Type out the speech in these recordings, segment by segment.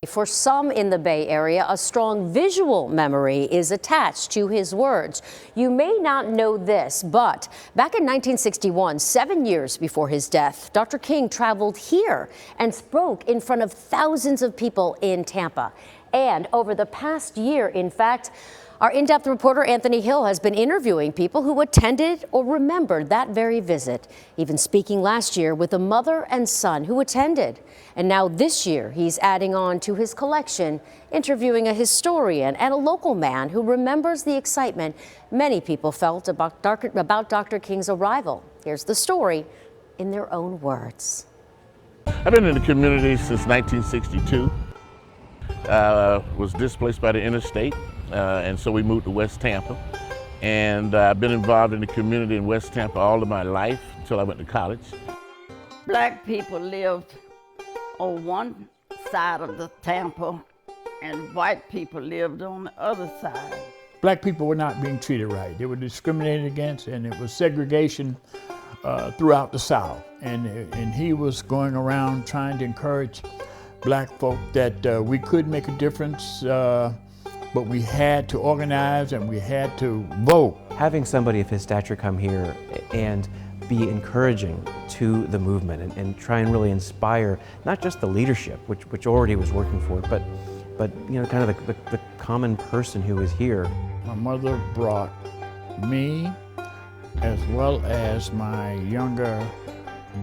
For some in the Bay Area, a strong visual memory is attached to his words. You may not know this, but back in 1961, 7 years before his death, Dr. King traveled here and spoke in front of thousands of people in Tampa. And over the past year, in fact, our in-depth reporter Anthony Hill has been interviewing people who attended or remembered that very visit, even speaking last year with a mother and son who attended. And now this year, he's adding on to his collection, interviewing a historian and a local man who remembers the excitement many people felt about Dr. King's arrival. Here's the story in their own words. I've been in the community since 1962. Was displaced by the interstate. And so we moved to West Tampa, and I've been involved in the community in West Tampa all of my life until I went to college. Black people lived on one side of the Tampa, and white people lived on the other side. Black people were not being treated right. They were discriminated against, and it was segregation throughout the South. And he was going around trying to encourage black folk that we could make a difference, but we had to organize and we had to vote. Having somebody of his stature come here and be encouraging to the movement and try and really inspire not just the leadership, which already was working for it, but you know, kind of the common person who was here. My mother brought me as well as my younger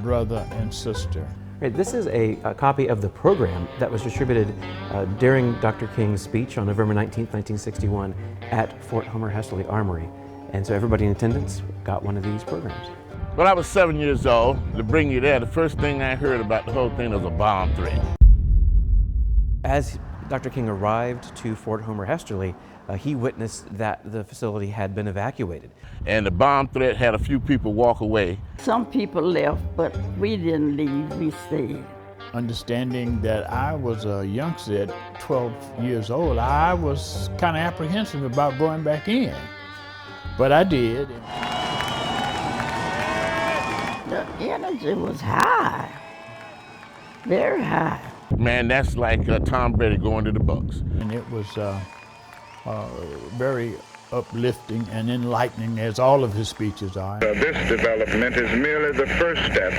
brother and sister. Right, this is a copy of the program that was distributed during Dr. King's speech on November 19th, 1961 at Fort Homer Hesterly Armory. And so everybody in attendance got one of these programs. When I was 7 years old, to bring you there, the first thing I heard about the whole thing was a bomb threat. As Dr. King arrived to Fort Homer Hesterly, he witnessed that the facility had been evacuated. And the bomb threat had a few people walk away. Some people left, but we didn't leave, we stayed. Understanding that I was a youngster at 12 years old, I was kind of apprehensive about going back in, but I did. The energy was high, very high. Man, that's like Tom Brady going to the Bucs. And it was very uplifting and enlightening, as all of his speeches are. This development is merely the first step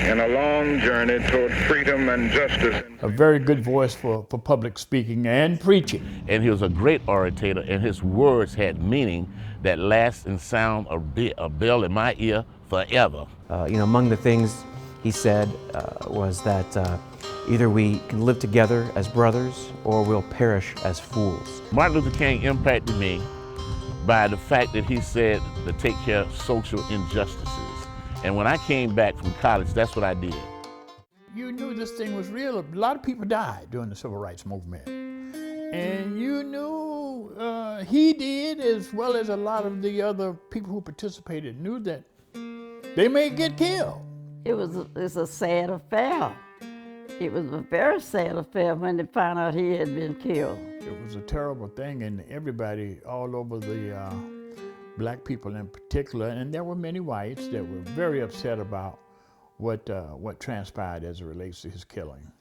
in a long journey toward freedom and justice. A very good voice for public speaking and preaching. And he was a great orator, and his words had meaning that lasts and sound a bell in my ear forever. You know, among the things he said was that either we can live together as brothers or we'll perish as fools. Martin Luther King impacted me by the fact that he said to take care of social injustices. And when I came back from college, that's what I did. You knew this thing was real. A lot of people died during the Civil Rights Movement. And you knew he did, as well as a lot of the other people who participated, knew that they may get killed. It's a sad affair. It was a very sad affair when they found out he had been killed. It was a terrible thing, and everybody all over the black people in particular, and there were many whites that were very upset about what transpired as it relates to his killing.